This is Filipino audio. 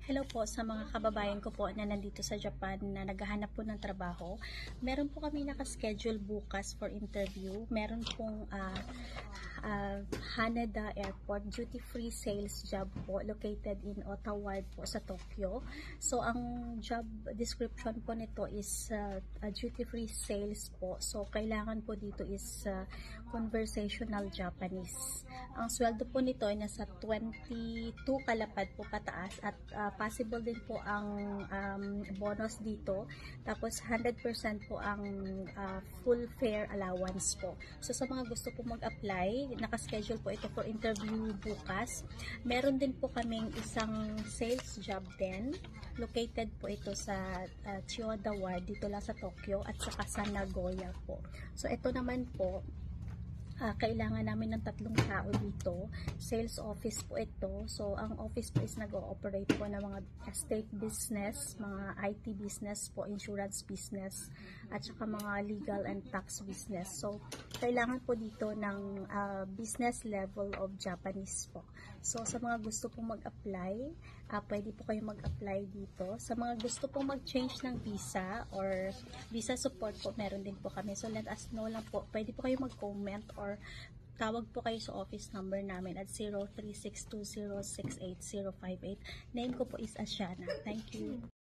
Hello po sa mga kababayan ko po na nandito sa Japan na naghahanap po ng trabaho. Meron po kami nakaschedule bukas for interview. Meron pong Haneda Airport duty-free sales job po located in Ottawa po sa Tokyo. So ang job description po nito is duty-free sales po. So kailangan po dito is conversational Japanese. Ang sweldo po nito ay nasa 22 kalapad po pataas at possible din po ang bonus dito. Tapos 100% po ang full fare allowance po. So sa mga gusto po mag-apply, nakaschedule po ito for interview bukas. Meron din po kaming isang sales job din. Located po ito sa Chiyoda Ward, dito lang sa Tokyo at saka sa Nagoya po. So ito naman po, kailangan namin ng 3 tao dito. Sales office po ito. So, ang office po is nag-ooperate po ng mga estate business, mga IT business po, insurance business, at saka mga legal and tax business. So, kailangan po dito ng business level of Japanese po. So, sa mga gusto pong mag-apply, pwede po kayong mag-apply dito. Sa mga gusto pong mag-change ng visa or visa support po, meron din po kami. So, let us know lang po. Pwede po kayong mag-comment or tawag po kayo sa office number namin at 0362068058. Name ko po is Asiana. Thank you.